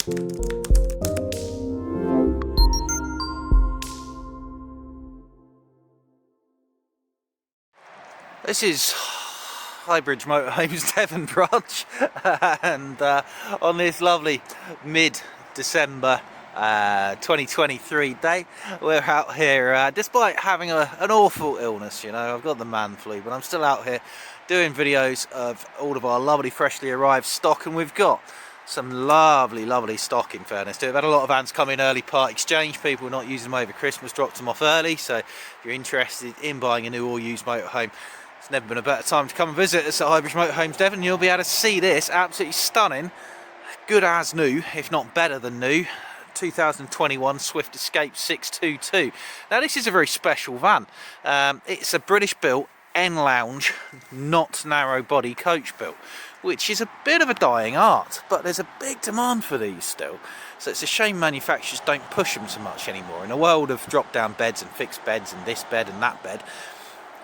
This is Highbridge Motorhomes Devon Branch, and on this lovely mid-December 2023 day, we're out here despite having an awful illness. You know, I've got the man flu, but I'm still out here doing videos of all of our lovely freshly arrived stock, and we've got some lovely stock, in fairness to it. We've had a lot of vans come in early part exchange, people not using them over Christmas, dropped them off early. So if you're interested in buying a new or used motorhome, it's never been a better time to come and visit us at Highbridge Motorhomes Devon. You'll be able to see this absolutely stunning, good as new, if not better than new, 2021 Swift Escape 622. Now this is a very special van. It's a British built N-lounge, not narrow body coach built, which is a bit of a dying art, but there's a big demand for these still. So it's a shame manufacturers don't push them so much anymore. In a world of drop down beds and fixed beds and this bed and that bed,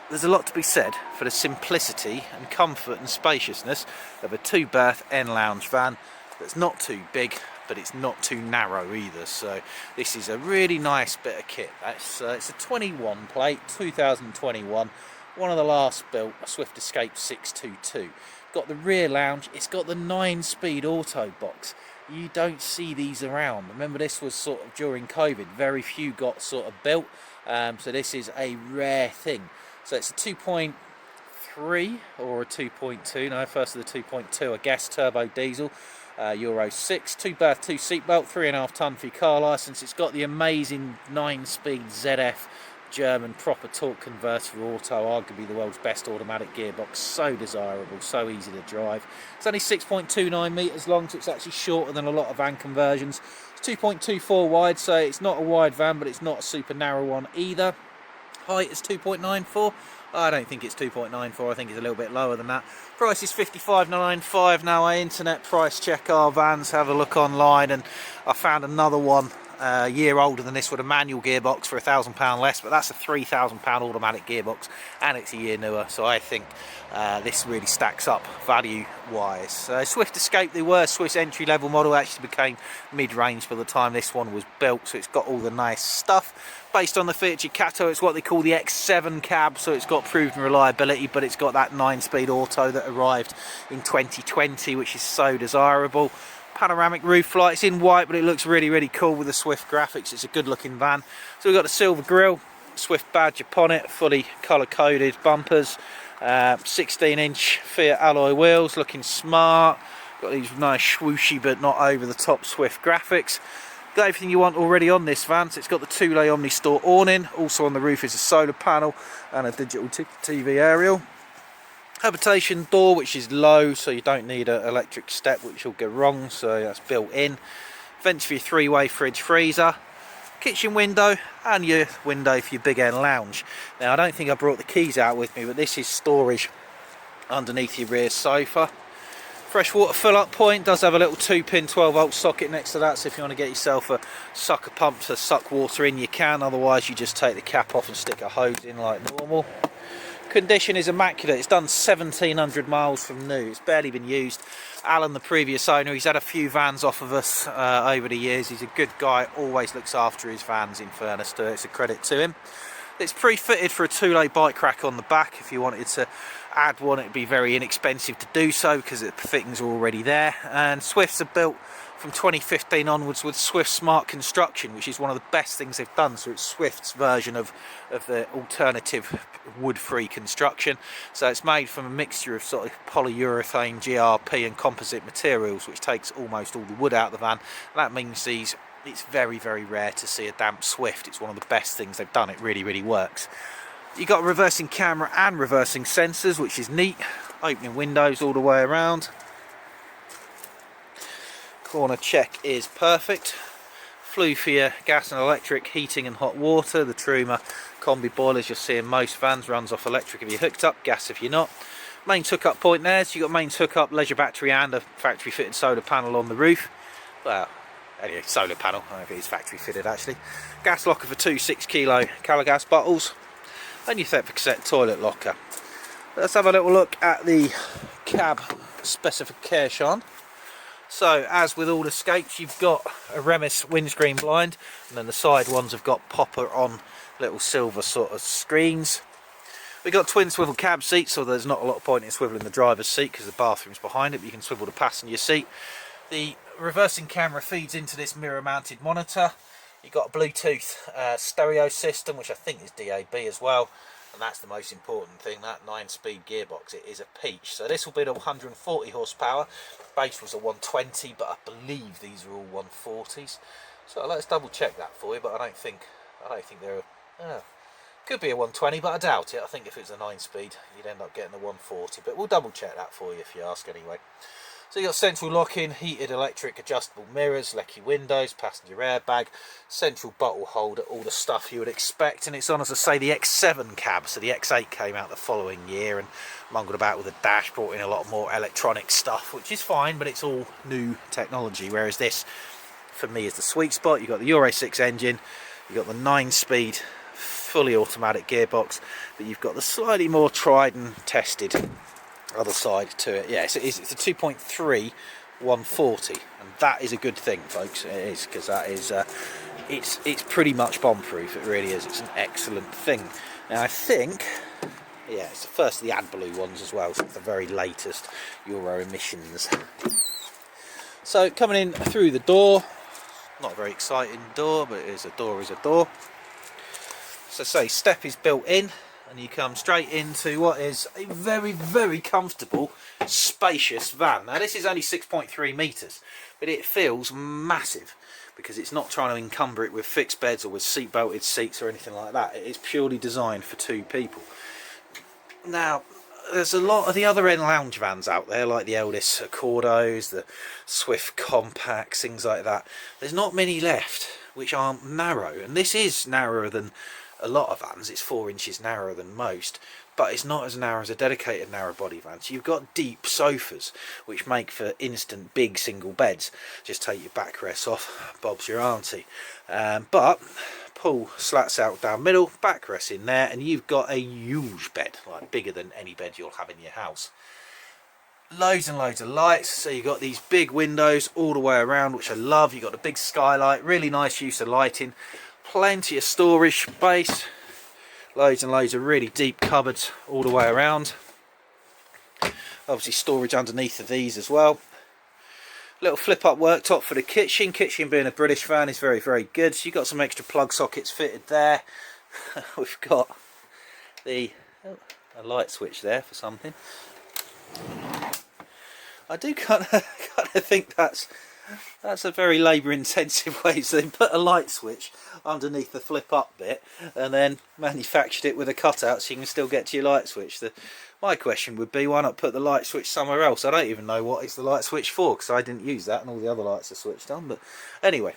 there's a lot to be said for the simplicity and comfort and spaciousness of a two-berth N-lounge van that's not too big, but it's not too narrow either. So this is a really nice bit of kit. It's a 21 plate, 2021, one of the last built, a Swift Escape 622. Got the rear lounge, it's got the 9-speed auto box. You don't see these around. Remember, this was sort of during COVID, very few got sort of built, so this is a rare thing. So it's a 2.3 or a 2.2, no, first of the 2.2, a gas turbo diesel, Euro 6, 2-berth, 2-seatbelt, 3.5 tonne for your car licence. It's got the amazing 9-speed ZF German proper torque converter auto, arguably the world's best automatic gearbox. So desirable, so easy to drive. It's only 6.29 metres long, so it's actually shorter than a lot of van conversions. It's 2.24 wide, so it's not a wide van, but it's not a super narrow one either. Height is 2.94. I don't think it's 2.94, I think it's a little bit lower than that. Price is $55.95. Now I internet price check our vans, have a look online, and I found another one a year older than this with a manual gearbox for £1,000 less, but that's a £3,000 automatic gearbox and it's a year newer, so I think this really stacks up value wise. Swift Escape, they were Swiss entry level model, actually became mid-range by the time this one was built, so it's got all the nice stuff. Based on the Fiat Ducato, it's what they call the X7 cab, so it's got proven reliability, but it's got that 9-speed auto that arrived in 2020, which is so desirable. Panoramic roof lights in white, but it looks really cool with the Swift graphics. It's a good looking van. So we've got the silver grille, Swift badge upon it, fully colour coded bumpers, 16-inch Fiat alloy wheels, looking smart. Got these nice swooshy but not over the top Swift graphics. Got everything you want already on this van. So it's got the 2-lay Omni-Store awning, also on the roof is a solar panel and a digital TV aerial. Habitation door, which is low, so you don't need an electric step, which will go wrong, so that's built in. Vents for your 3-way fridge freezer. Kitchen window and your window for your big end lounge. Now I don't think I brought the keys out with me, but this is storage underneath your rear sofa. Freshwater fill up point, does have a little 2-pin 12-volt socket next to that, so if you want to get yourself a sucker pump to suck water in, you can. Otherwise you just take the cap off and stick a hose in like normal. Condition is immaculate. It's done 1,700 miles from new. It's barely been used. Alan, the previous owner, he's had a few vans off of us over the years. He's a good guy, always looks after his vans, in fairness to it. It's a credit to him. It's pre-fitted for a 2-lay bike rack on the back. If you wanted to add one, it'd be very inexpensive to do so because the fittings are already there. And Swifts are built from 2015 onwards with Swift Smart Construction, which is one of the best things they've done. So it's Swift's version of the alternative wood-free construction. So it's made from a mixture of sort of polyurethane, GRP and composite materials, which takes almost all the wood out of the van. And that means it's very rare to see a damp Swift. It's one of the best things they've done. It really works. You've got reversing camera and reversing sensors, which is neat. Opening windows all the way around. Corner check is perfect. Flue for your gas and electric heating and hot water. The Truma combi boilers you'll see in most vans runs off electric if you're hooked up, gas if you're not. Mains hookup point there, so you've got mains hookup, leisure battery and a factory fitted solar panel on the roof. Well, anyway, solar panel, I don't know if it is factory fitted actually. Gas locker for 2 6-kilo Calagas bottles. And your Thermoset toilet locker. Let's have a little look at the cab specification. So as with all escapes, you've got a Remus windscreen blind, and then the side ones have got popper on little silver sort of screens. We've got twin swivel cab seats, so there's not a lot of point in swiveling the driver's seat because the bathroom's behind it, but you can swivel the passenger seat. The reversing camera feeds into this mirror mounted monitor. You've got a Bluetooth stereo system, which I think is DAB as well. And that's the most important thing, that 9-speed gearbox. It is a peach. So this will be the 140 horsepower. Base was a 120, but I believe these are all 140s. So let's double check that for you. But I don't think they're. Could be a 120, but I doubt it. I think if it's a 9-speed, you'd end up getting a 140. But we'll double check that for you if you ask anyway. So you've got central lock-in, heated electric adjustable mirrors, lecky windows, passenger airbag, central bottle holder, all the stuff you would expect. And it's on, as I say, the X7 cab. So the X8 came out the following year and mungled about with a dash, brought in a lot more electronic stuff, which is fine, but it's all new technology. Whereas this, for me, is the sweet spot. You've got the Euro 6 engine, you've got the 9-speed, fully automatic gearbox, but you've got the slightly more tried and tested other side to it. Yeah, it's a 2.3 140, and that is a good thing, folks. It is, because that is it's pretty much bomb proof. It really is. It's an excellent thing. Now I think, yeah, it's the first of the AdBlue ones as well, so it's the very latest Euro emissions. So coming in through the door, not a very exciting door, but it is a door is a door. So say step is built in, and you come straight into what is a very, very comfortable, spacious van. Now this is only 6.3 metres, but it feels massive because it's not trying to encumber it with fixed beds or with seat belted seats or anything like that. It is purely designed for two people. Now there's a lot of the other end lounge vans out there, like the Eldis Accordos, the Swift Compacts, things like that. There's not many left which aren't narrow, and this is narrower than a lot of vans. It's 4 inches narrower than most, but it's not as narrow as a dedicated narrow body van. So you've got deep sofas which make for instant big single beds. Just take your backrests off, Bob's your auntie. But pull slats out down middle, backrests in there, and you've got a huge bed, like bigger than any bed you'll have in your house. Loads and loads of lights. So you've got these big windows all the way around, which I love. You've got the big skylight, really nice use of lighting. Plenty of storage space, loads and loads of really deep cupboards all the way around. Obviously storage underneath of these as well. Little flip up worktop for the kitchen. Kitchen being a British van is very, very good. So you've got some extra plug sockets fitted there. We've got a light switch there for something. I do kind of think that's a very labour intensive way. So they put a light switch underneath the flip up bit and then manufactured it with a cutout so you can still get to your light switch. My question would be, why not put the light switch somewhere else? I don't even know what it's the light switch for, because I didn't use that and all the other lights are switched on. But anyway,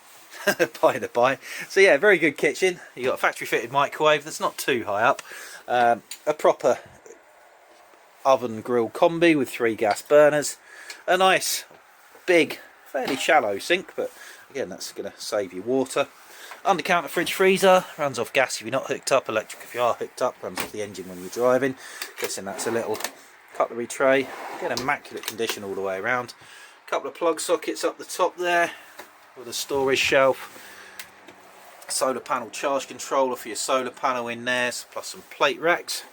by the by. So yeah, very good kitchen. You've got a factory fitted microwave that's not too high up, a proper oven grill combi with 3 gas burners, a nice big fairly shallow sink, but again that's going to save you water. Under counter fridge freezer, runs off gas if you're not hooked up, electric if you are hooked up, runs off the engine when you're driving. Guessing that's a little cutlery tray. Again, immaculate condition all the way around. A couple of plug sockets up the top there with a storage shelf. Solar panel charge controller for your solar panel in there, plus some plate racks.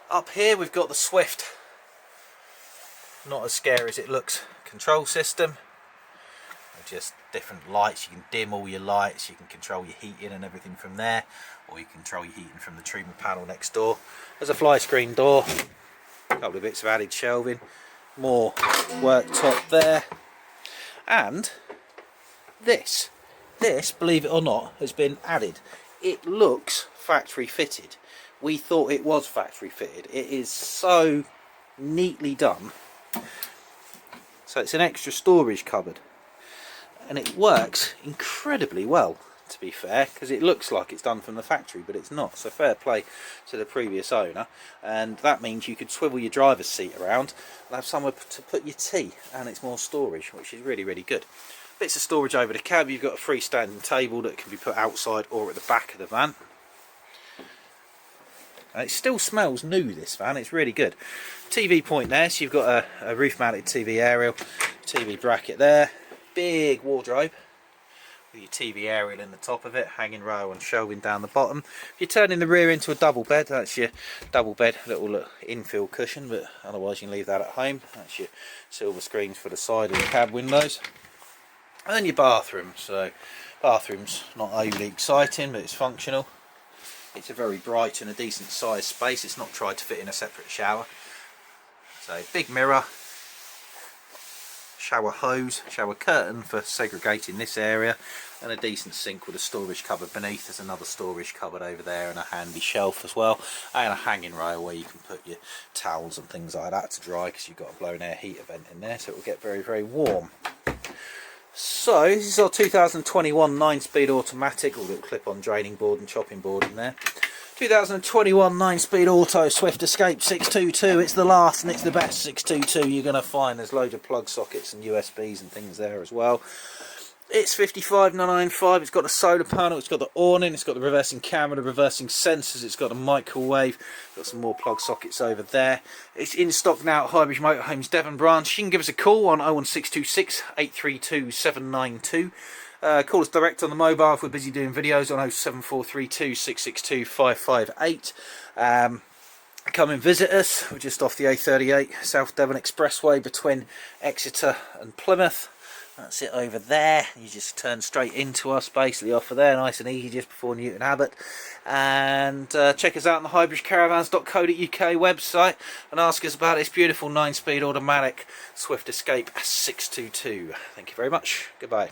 Up here we've got the Swift, not as scary as it looks, control system. Just different lights. You can dim all your lights, you can control your heating and everything from there, or you can control your heating from the treatment panel next door. There's a fly screen door, a couple of bits of added shelving, more worktop there, and this, believe it or not, has been added. It looks factory fitted. We thought it was factory fitted. It is so neatly done. So it's an extra storage cupboard, and it works incredibly well, to be fair, because it looks like it's done from the factory, but it's not. So fair play to the previous owner, and that means you could swivel your driver's seat around and have somewhere to put your tea, and it's more storage, which is really, really good. Bits of storage over the cab. You've got a freestanding table that can be put outside or at the back of the van. and it still smells new, this van. It's really good. TV point there, so you've got a roof mounted TV aerial, TV bracket there, big wardrobe with your TV aerial in the top of it, hanging rail and shelving down the bottom. If you're turning the rear into a double bed, that's your double bed little infill cushion, but otherwise you can leave that at home. That's your silver screens for the side of the cab windows. And then your bathroom. So bathroom's not overly exciting, but it's functional. It's a very bright and a decent sized space. It's not tried to fit in a separate shower. So big mirror, shower hose, shower curtain for segregating this area, and a decent sink with a storage cupboard beneath. There's another storage cupboard over there and a handy shelf as well, and a hanging rail where you can put your towels and things like that to dry, because you've got a blown air heater vent in there, so it will get very, very warm. So this is our 2021 9-speed automatic, with a little clip-on draining board and chopping board in there. 2021 9-speed auto Swift Escape 622. It's the last and it's the best 622 you're going to find. There's loads of plug sockets and USBs and things there as well. It's 55,995. It's got the solar panel, it's got the awning, it's got the reversing camera, the reversing sensors, it's got a microwave, got some more plug sockets over there. It's in stock now at Highbridge Motorhomes Devon Branch. You can give us a call on 01626 832 792. Call us direct on the mobile if we're busy doing videos on 07432 662 558. Come and visit us. We're just off the A38 South Devon Expressway between Exeter and Plymouth. That's it over there. You just turn straight into us, basically off of there, nice and easy, just before Newton Abbot. And check us out on the highbridgecaravans.co.uk website and ask us about this beautiful 9-speed automatic Swift Escape 622. Thank you very much. Goodbye.